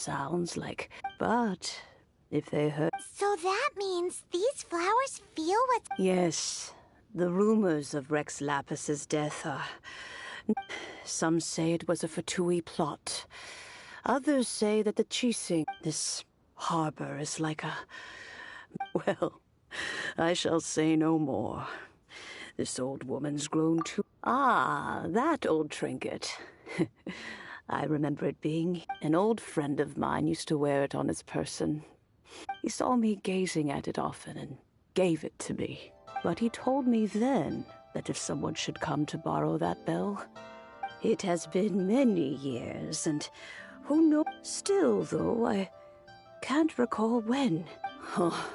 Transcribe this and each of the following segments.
sounds like, but if they heard... So that means these flowers feel what... Yes, the rumors of Rex Lapis's death are... Some say it was a Fatui plot. Others say that the Chising, this harbor, is like a... Well, I shall say no more. This old woman's grown too... Ah, that old trinket. I remember it being... An old friend of mine used to wear it on his person. He saw me gazing at it often and gave it to me. But he told me then that if someone should come to borrow that bell... It has been many years, and who knows... Still, though, I can't recall when. Oh,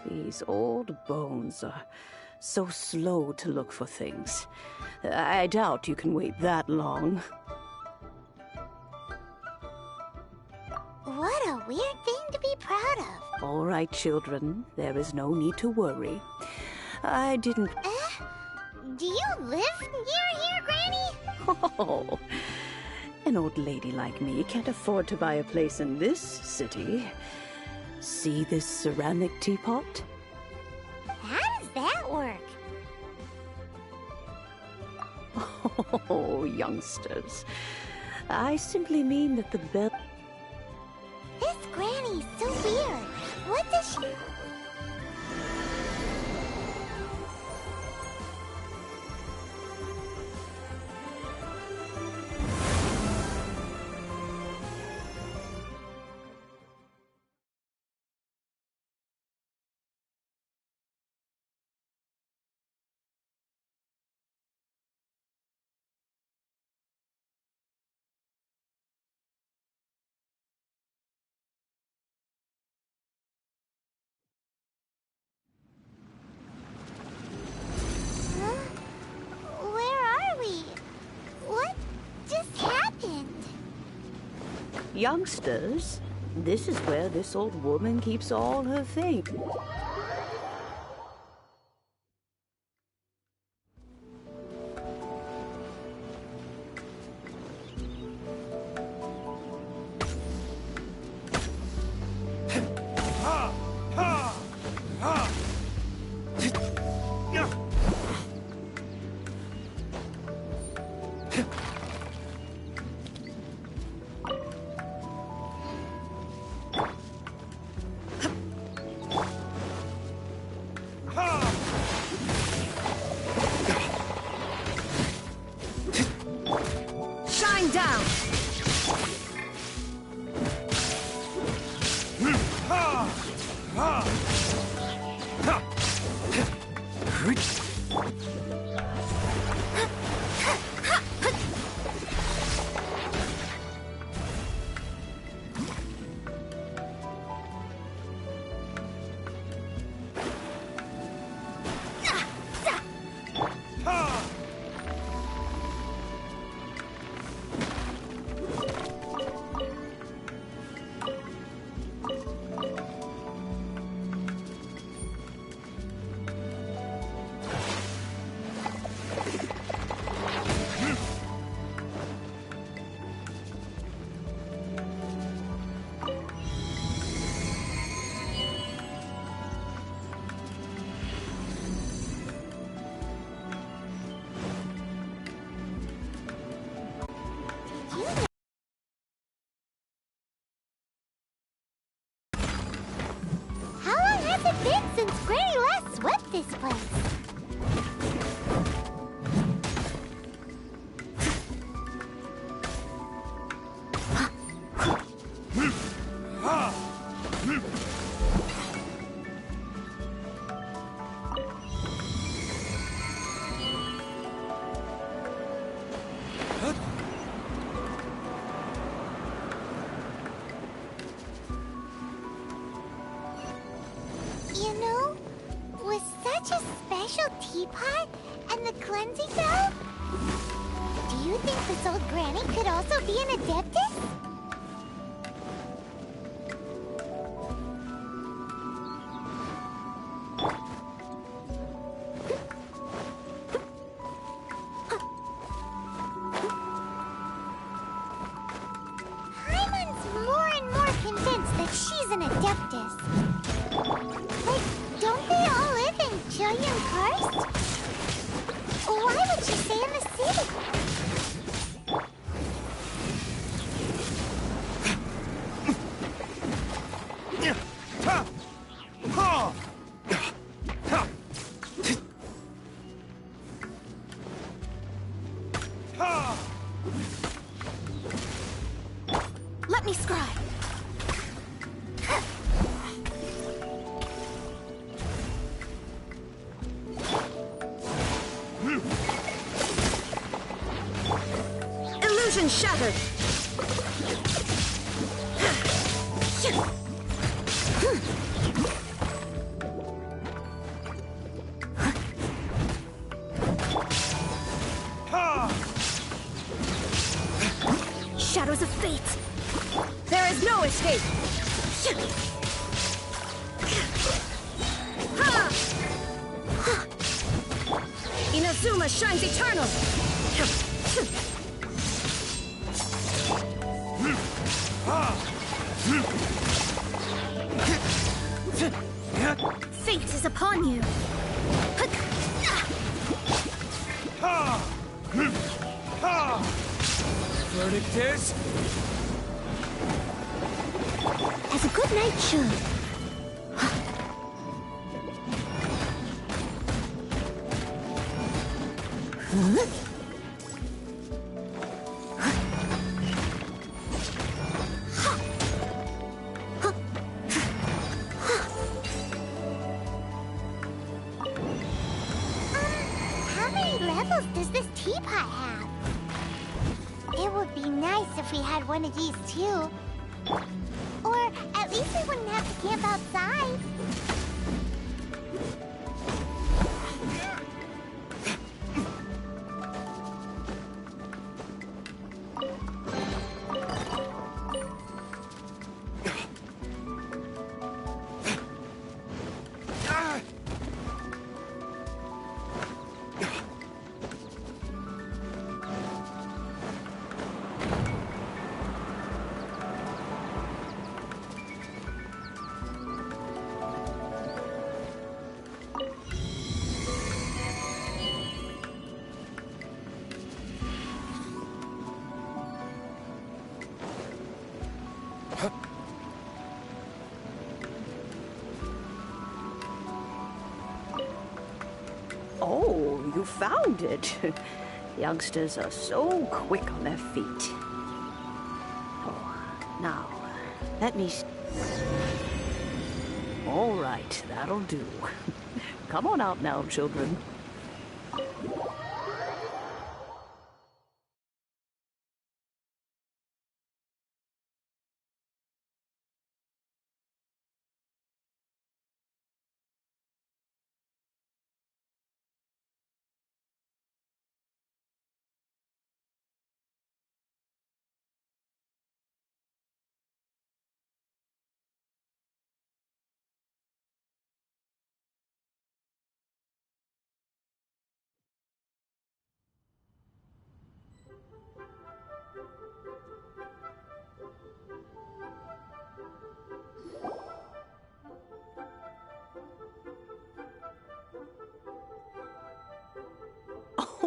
these old bones are so slow to look for things. I doubt you can wait that long. What a weird thing to be proud of. All right, children, there is no need to worry. I didn't... Do you live near here, Granny? Oh, an old lady like me can't afford to buy a place in this city. See this ceramic teapot? How does that work? Oh, youngsters. I simply mean that the bell... This Granny's so weird. What does she... Where are we? What just happened? Youngsters, this is where this old woman keeps all her things. Since Granny last swept this place. Teapot and the cleansing bell? Do you think this old Granny could also be an adeptus? Paimon's more and more Adeptus. But don't they all live in giant karst? Why would she stay in the city? Let me scry. Illusion shattered. Shadows of fate. There is no escape. Inazuma shines eternal. Fate is upon you. Verdict is... As a good night should. How many levels does this teapot have? It would be nice if we had one of these too. Or at least we wouldn't have to camp outside. Oh, you found it. Youngsters are so quick on their feet. Oh, now, let me... All right, that'll do. Come on out now, children.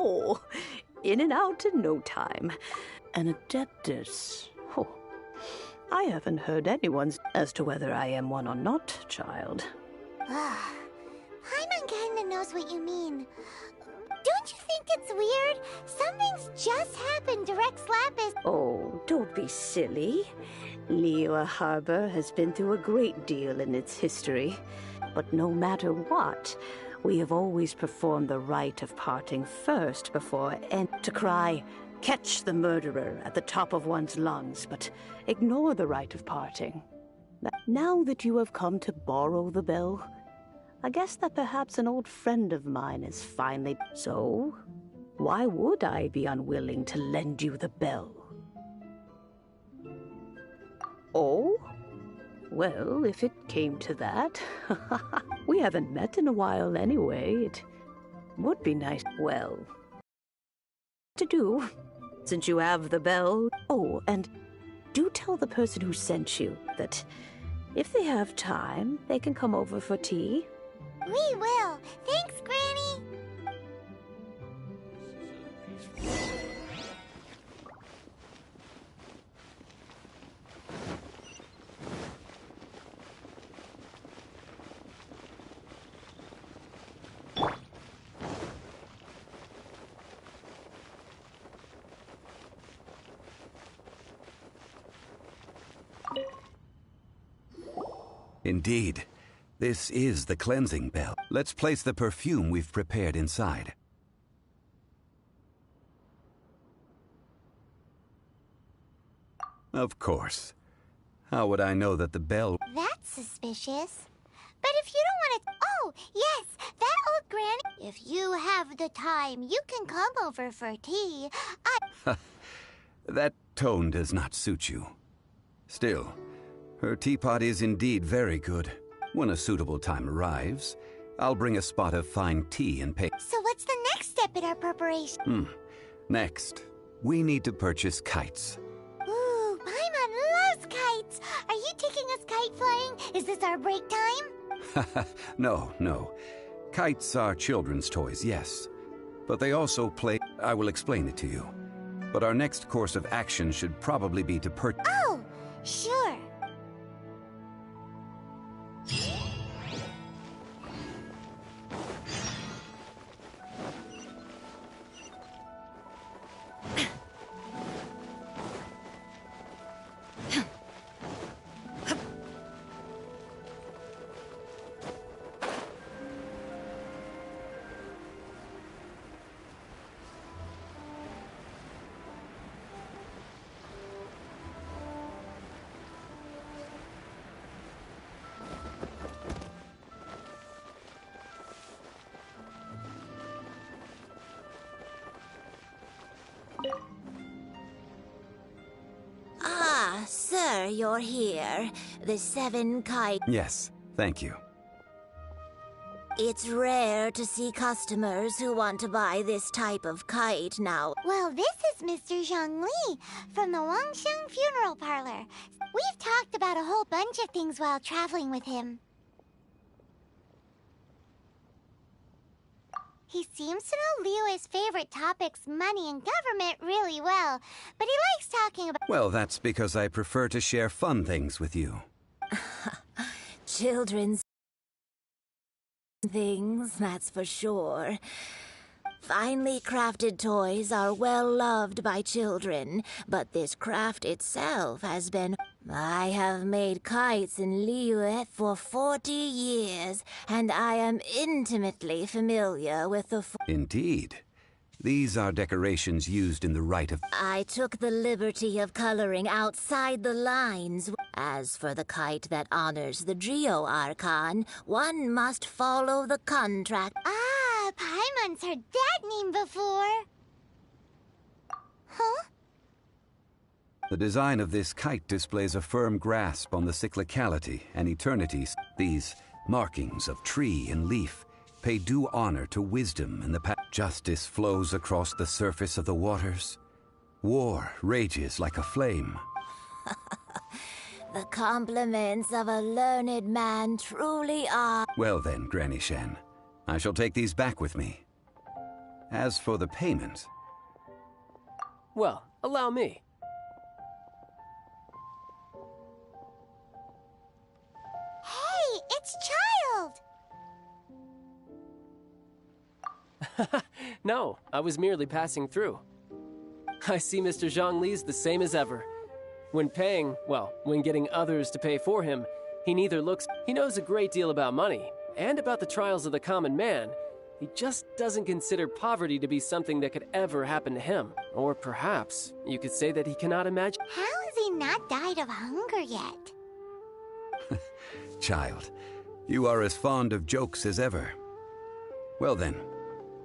Oh, in and out in no time. An Adeptus. Oh, I haven't heard anyone's as to whether I am one or not, child. Paimon kinda knows what you mean. Don't you think it's weird? Something's just happened to Rex Lapis. Oh, don't be silly. Liyue Harbor has been through a great deal in its history. But no matter what, we have always performed the rite of parting first before to cry, "Catch the murderer" at the top of one's lungs, but ignore the rite of parting. Now that you have come to borrow the bell, I guess that perhaps an old friend of mine is finally... So, why would I be unwilling to lend you the bell? Oh? Well, if it came to that, we haven't met in a while anyway. It would be nice. Well, to do, since you have the bell. Oh, and do tell the person who sent you that If they have time, they can come over for tea. We will. Thanks, Granny. Indeed. This is the cleansing bell. Let's place the perfume we've prepared inside. Of course. How would I know that the bell... That's suspicious. But if you don't want to... Oh, yes, that old granny... If you have the time, you can come over for tea. That tone does not suit you. Still, her teapot is indeed very good. When a suitable time arrives, I'll bring a spot of fine tea and pay. So what's the next step in our preparation? Next, we need to purchase kites. Ooh, Paimon loves kites. Are you taking us kite flying? Is this our break time? No. Kites are children's toys, yes. But they also play... I will explain it to you. But our next course of action should probably be to purchase... Oh, sure. Ah, sir, you're here. The 7 kite... Yes, thank you. It's rare to see customers who want to buy this type of kite now. Well, this is Mr. Zhongli from the Wangsheng Funeral Parlor. We've talked about a whole bunch of things while traveling with him. He seems to know Liyue's favorite topics, money and government, really well. But he likes talking about... Well, that's because I prefer to share fun things with you. Children's things, that's for sure. Finely crafted toys are well loved by children, but this craft itself has been... I have made kites in Liyue for 40 years, and I am intimately familiar with the... Indeed. These are decorations used in the rite of... I took the liberty of coloring outside the lines. As for the kite that honors the Drio Archon, one must follow the contract. Ah, Paimon's heard that name before. Huh? The design of this kite displays a firm grasp on the cyclicality and eternities. These markings of tree and leaf pay due honor to wisdom and the past. Justice flows across the surface of the waters. War rages like a flame. The compliments of a learned man truly are... Well then, Granny Shen, I shall take these back with me. As for the payment... Well, allow me. Hey, it's Child! No, I was merely passing through. I see Mr. Zhongli's the same as ever. When paying, well, when getting others to pay for him, he neither looks... He knows a great deal about money, and about the trials of the common man. He just doesn't consider poverty to be something that could ever happen to him. Or perhaps, you could say that he cannot imagine... How has he not died of hunger yet? Child, you are as fond of jokes as ever. Well then,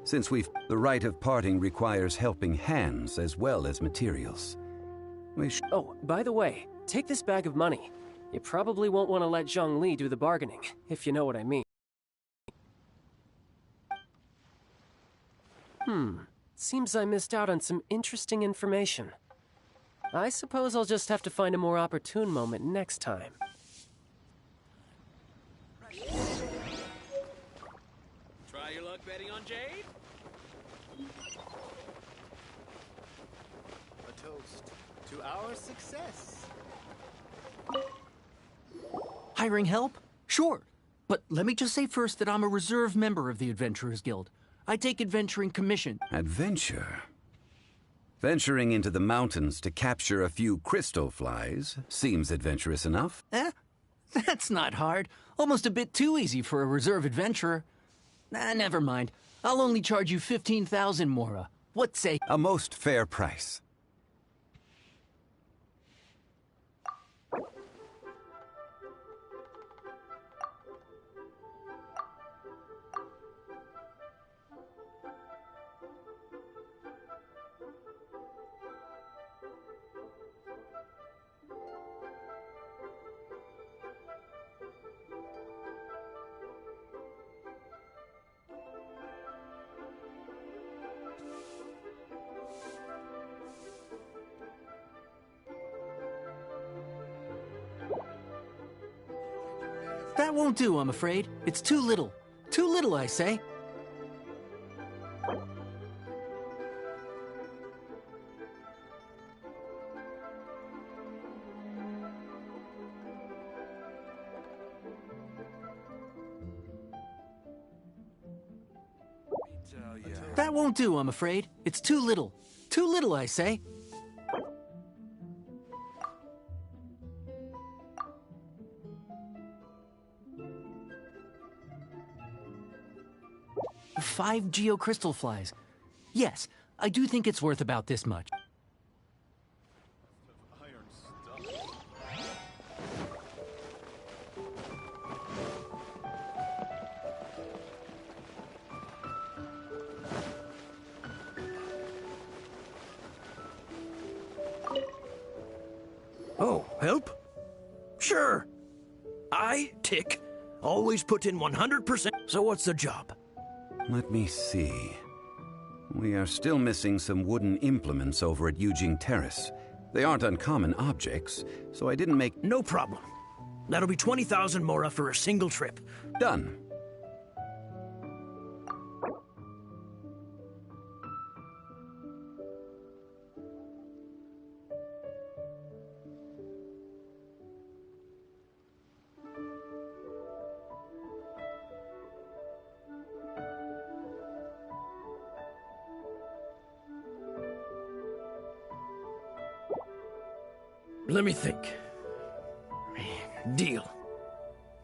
since the rite of parting requires helping hands as well as materials. Oh, by the way, take this bag of money. You probably won't want to let Zhongli do the bargaining, if you know what I mean. Seems I missed out on some interesting information. I suppose I'll just have to find a more opportune moment next time. Betting on Jade? A toast to our success. Hiring help? Sure. But let me just say first that I'm a reserve member of the Adventurers Guild. I take adventuring commission. Adventure? Venturing into the mountains to capture a few crystal flies seems adventurous enough. That's not hard. Almost a bit too easy for a reserve adventurer. Never mind. I'll only charge you 15,000 Mora. What say? A most fair price. That won't do, I'm afraid. It's too little. Too little, I say. That won't do, I'm afraid. It's too little. Too little, I say. Five geocrystal flies. Yes, I do think it's worth about this much. Oh, help? Sure. I, Tick, always put in 100%. So what's the job? Let me see. We are still missing some wooden implements over at Yujing Terrace. They aren't uncommon objects, so I didn't make... No problem. That'll be 20,000 Mora for a single trip. Done. Let me think. Deal.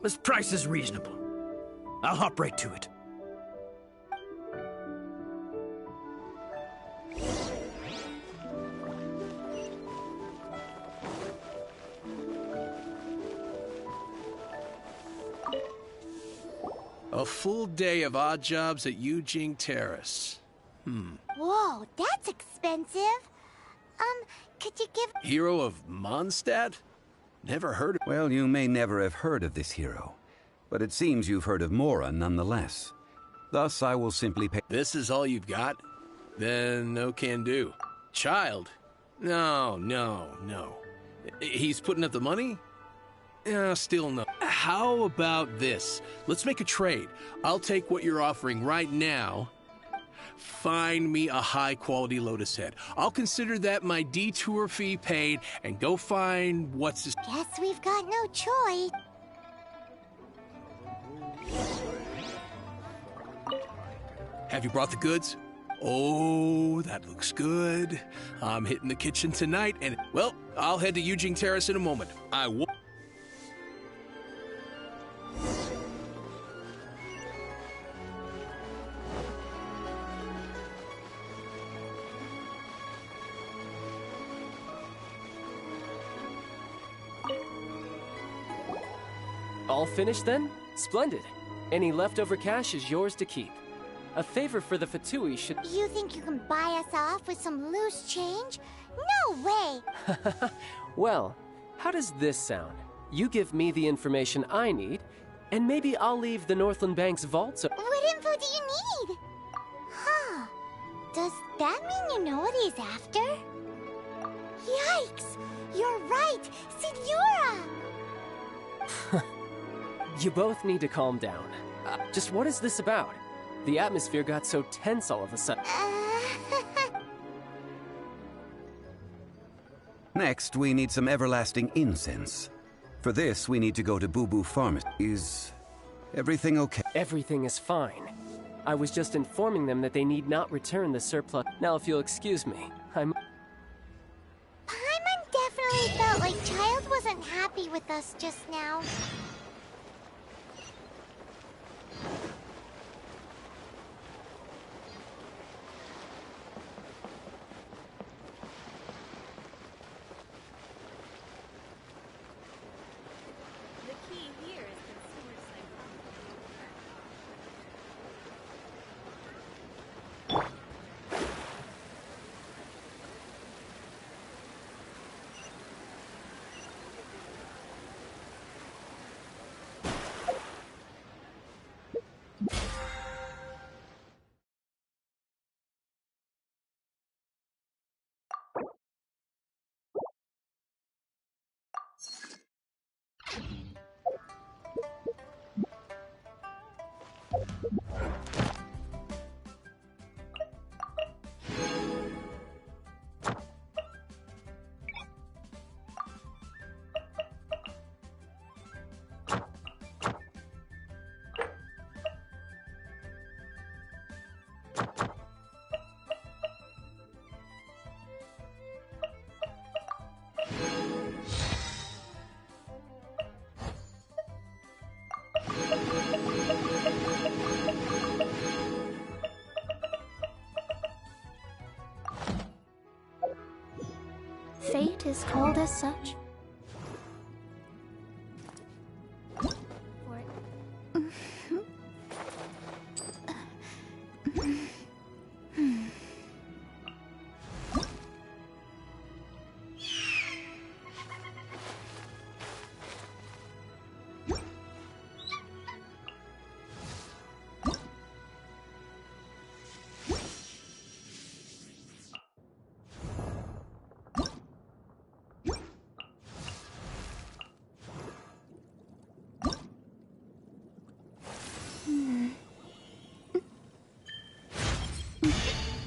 This price is reasonable. I'll hop right to it. A full day of odd jobs at Yujing Terrace. Whoa, that's expensive. Could you give... Hero of Mondstadt? Never heard of... Well, you may never have heard of this hero, but it seems you've heard of Mora nonetheless. Thus, I will simply pay... This is all you've got? Then no can do. Child? No. He's putting up the money? Still no. How about this? Let's make a trade. I'll take what you're offering right now. Find me a high-quality Lotus head. I'll consider that my detour fee paid and go find what's his... Guess we've got no choice. Have you brought the goods? Oh, that looks good. I'm hitting the kitchen tonight and... Well, I'll head to Yujing Terrace in a moment. I will... All finished then? Splendid. Any leftover cash is yours to keep. A favor for the Fatui should... You think you can buy us off with some loose change? No way! Well, how does this sound? You give me the information I need, and maybe I'll leave the Northland Bank's vaults... What info do you need? Huh. Does that mean you know what he's after? Yikes! You're right! Signora! You both need to calm down. Just what is this about? The atmosphere got so tense all of a sudden. Next, we need some everlasting incense. For this, we need to go to Boo Boo Pharmacy. Is everything okay? Everything is fine. I was just informing them that they need not return the surplus. Now, if you'll excuse me, I'm... Paimon definitely felt like Child wasn't happy with us just now. Fate is called as such.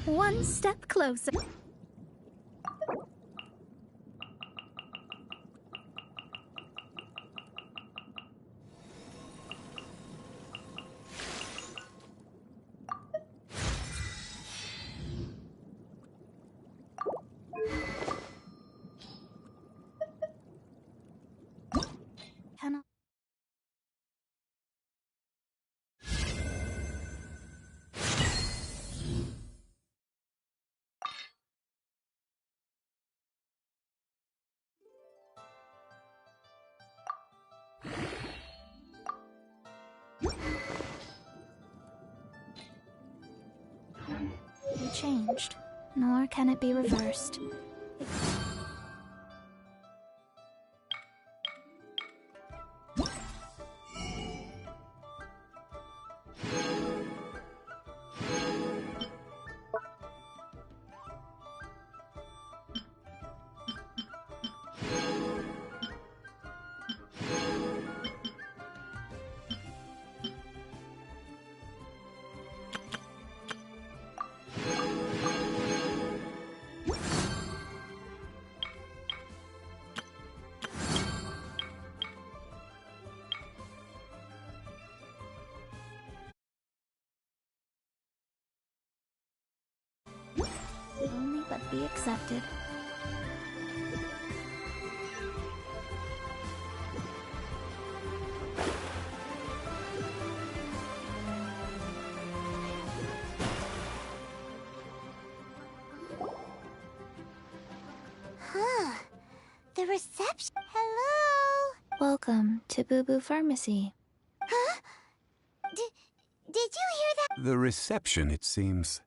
One step closer. You changed, nor can it be reversed. Only but be accepted. Huh. The reception. Hello? Welcome to Boo Boo Pharmacy. Huh? Did you hear that? The reception, it seems.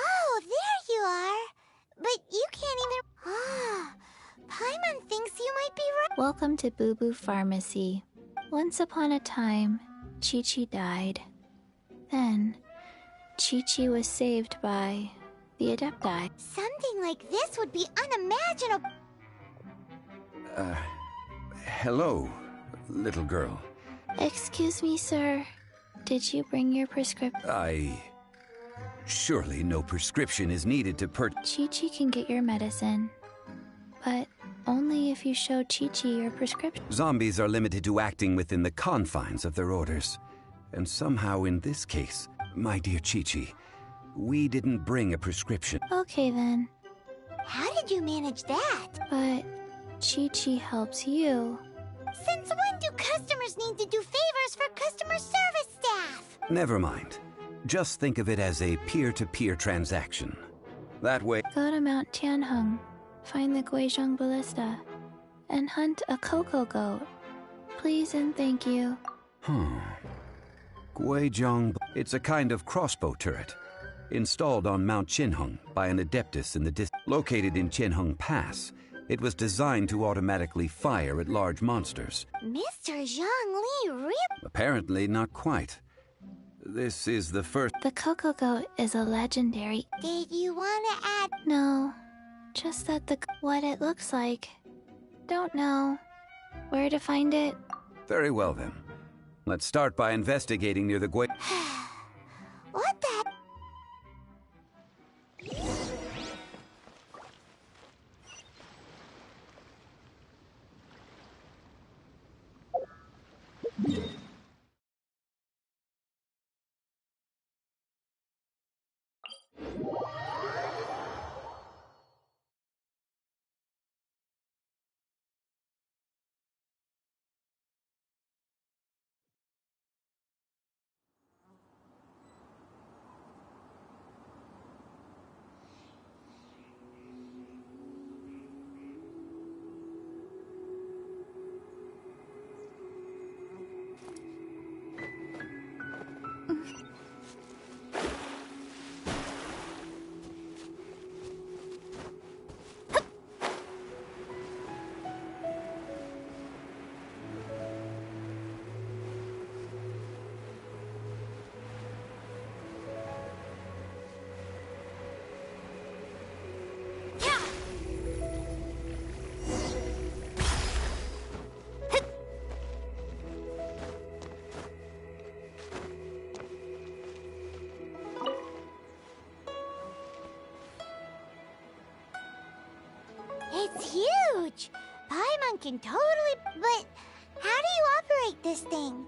Oh, there you are. But you can't even... Ah, Welcome to Boo Boo Pharmacy. Once upon a time, Chi-Chi died. Then, Chi-Chi was saved by the Adepti. Something like this would be unimaginable. Hello, little girl. Excuse me, sir. Did you bring your prescription? Surely no prescription is needed to Chi-Chi can get your medicine. But only if you show Chi-Chi your prescription. Zombies are limited to acting within the confines of their orders. And somehow in this case, my dear Chi-Chi, we didn't bring a prescription. Okay then. How did you manage that? But Chi-Chi helps you. Since when do customers need to do favors for customer service staff? Never mind. Just think of it as a peer-to-peer transaction. That way... Go to Mount Tianheng, find the Guizhong Ballista, and hunt a cocoa goat. Please and thank you. Guizhong... It's a kind of crossbow turret, installed on Mount Tianheng by an adeptus in the located in Tianheng Pass. It was designed to automatically fire at large monsters. Mr. Zhang Li really... Apparently not quite. This is the first... The cocoa goat is a legendary... Did you want to add... No, just that what it looks like. Don't know. Where to find it? Very well then. Let's start by investigating near the What the... It's huge! Paimon can totally... But how do you operate this thing?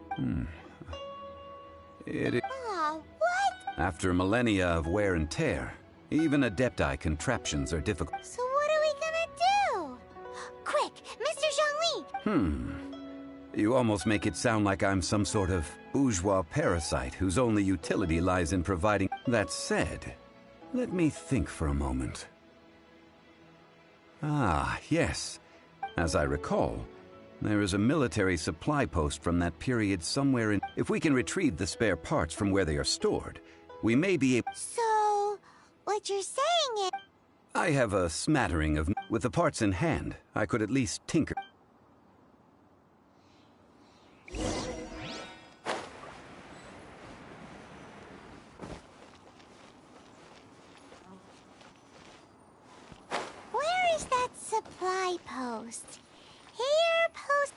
It is... Aw, what? After millennia of wear and tear, even Adepti contraptions are difficult. So what are we gonna do? Quick, Mr. Zhang Li! You almost make it sound like I'm some sort of bourgeois parasite whose only utility lies in providing... That said, let me think for a moment. Ah, yes. As I recall, there is a military supply post from that period somewhere in... If we can retrieve the spare parts from where they are stored, we may be able... So, what you're saying is... I have a smattering of... With the parts in hand, I could at least tinker. Where is that supply post? Here, post...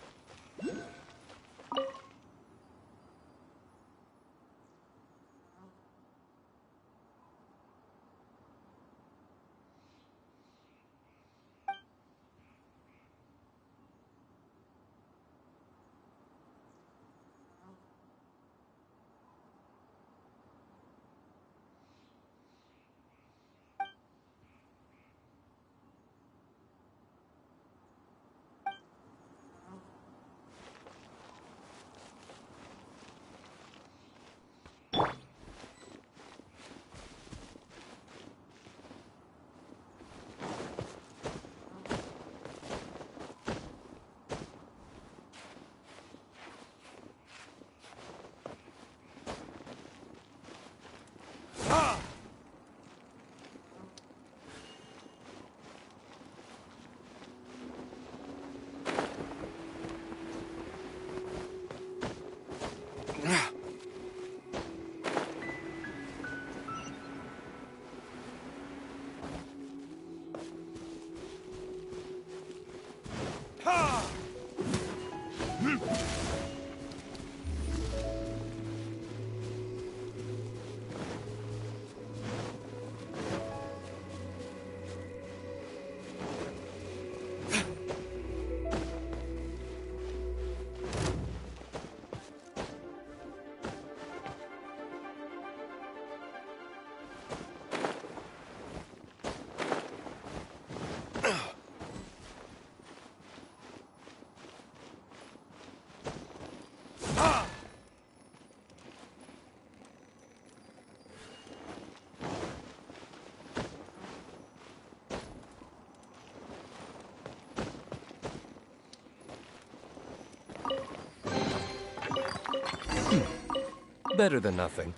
Better than nothing.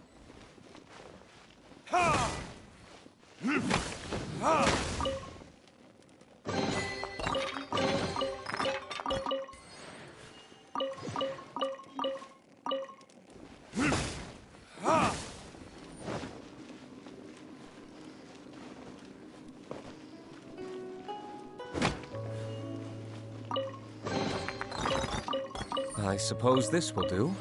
I suppose this will do.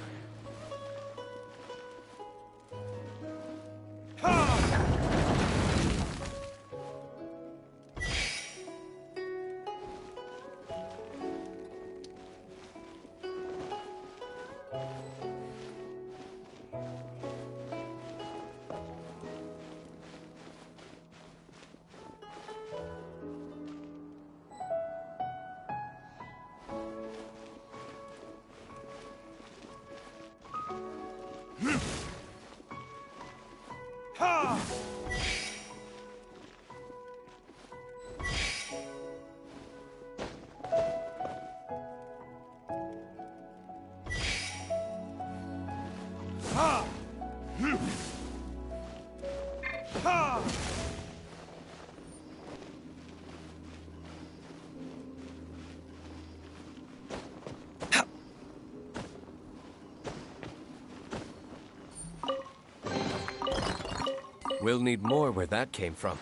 We'll need more where that came from.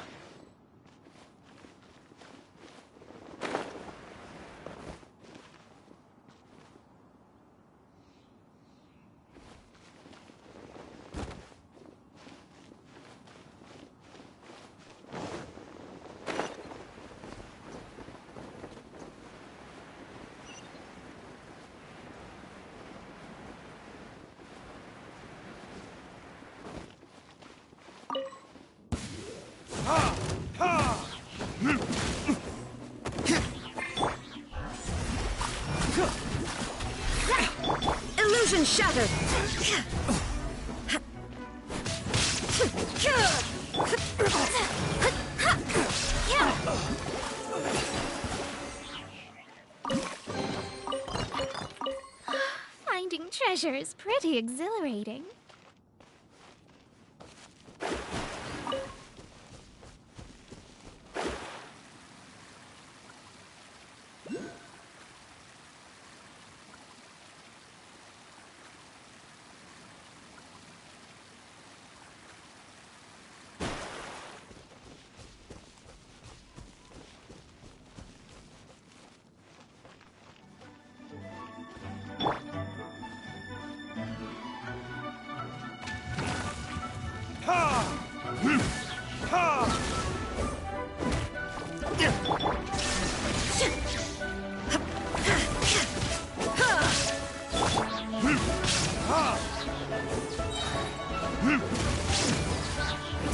Illusion shattered! Finding treasure is pretty exhilarating.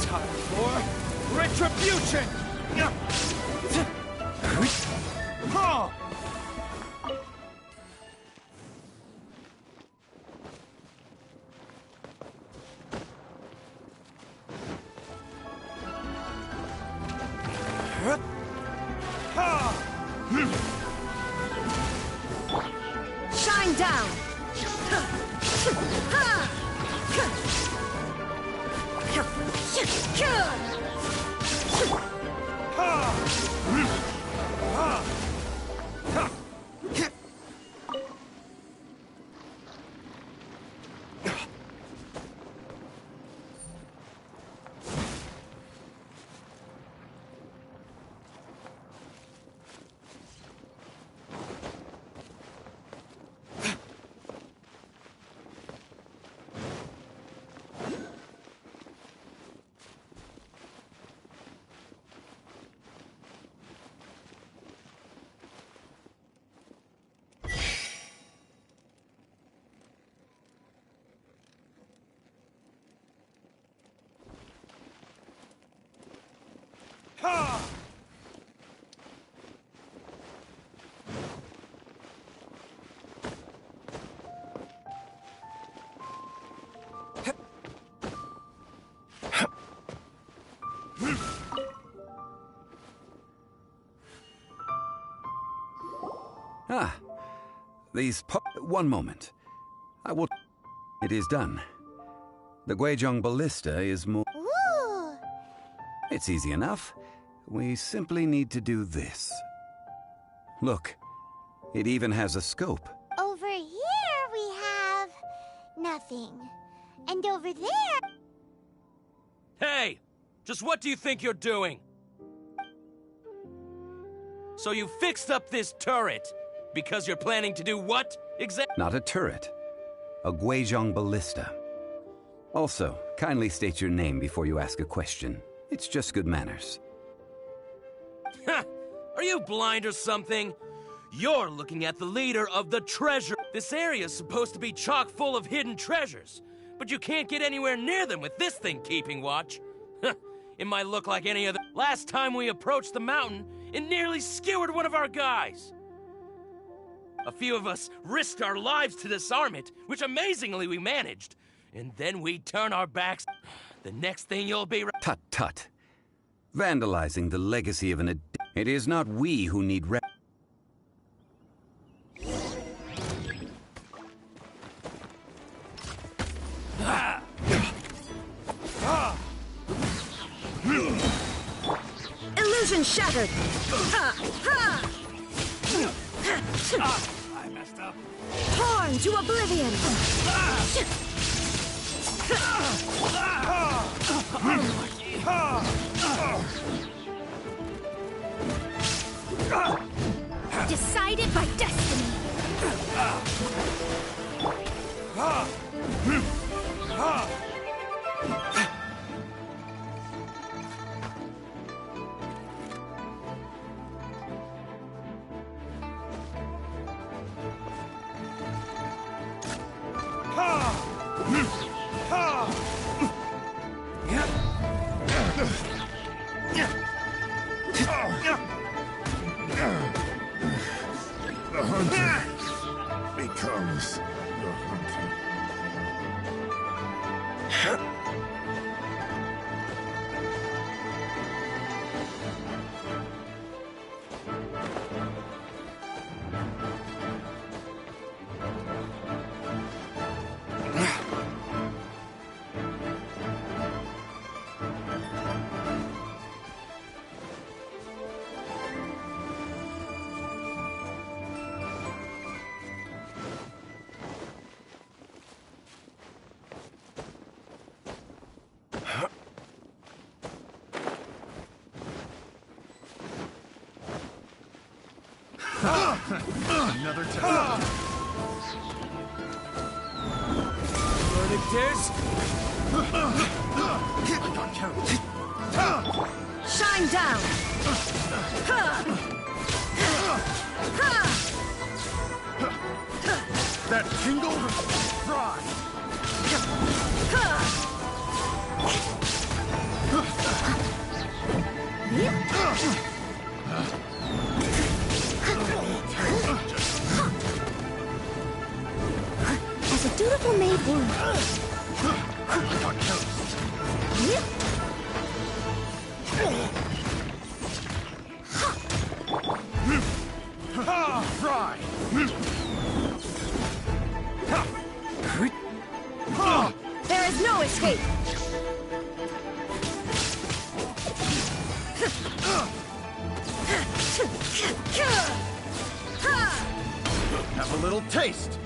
Time for retribution! Shine down! One moment. I will... It is done. The Guizhong Ballista is more... Ooh! It's easy enough. We simply need to do this. Look, it even has a scope. Over here we have... nothing. And over there... Hey! Just what do you think you're doing? So you fixed up this turret because you're planning to do what exactly? Not a turret. A Guizhong Ballista. Also, kindly state your name before you ask a question. It's just good manners. Are you blind or something? You're looking at the leader of the treasure. This area is supposed to be chock full of hidden treasures, but you can't get anywhere near them with this thing keeping watch. It might look like any other. Last time we approached the mountain, it nearly skewered one of our guys. A few of us risked our lives to disarm it, which amazingly we managed. And then we turn our backs. The next thing you'll be... Tut tut. Vandalizing the legacy of an... It is not we who need... Illusion shattered! I messed up. Torn to oblivion! Decided by destiny! The hunter becomes the hunter. Another time. Verdict Shine down! That tingle? Fry! As a dutiful maid would. Fry! There is no escape! Have a little taste!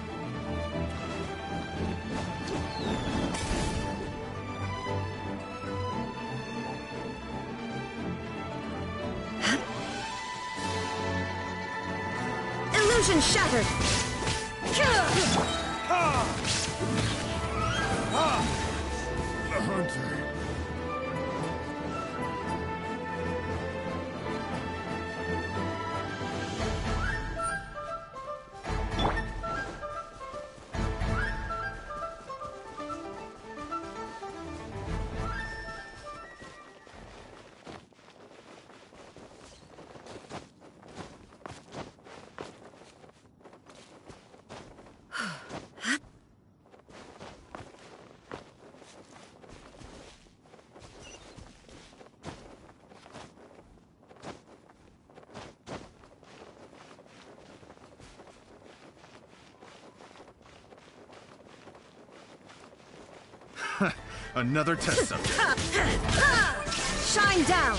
Illusion shattered! The hunter. Another test subject. Shine down!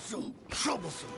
So troublesome.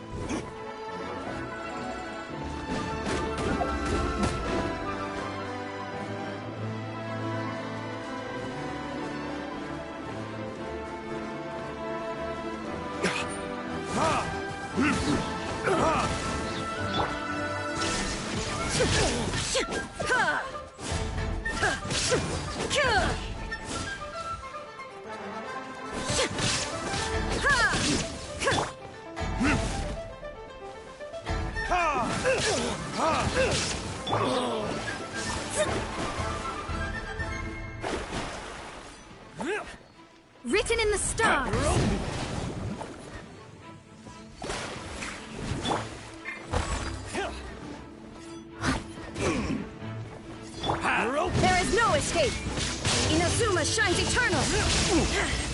Written in the stars! There is no escape! Inazuma shines eternal!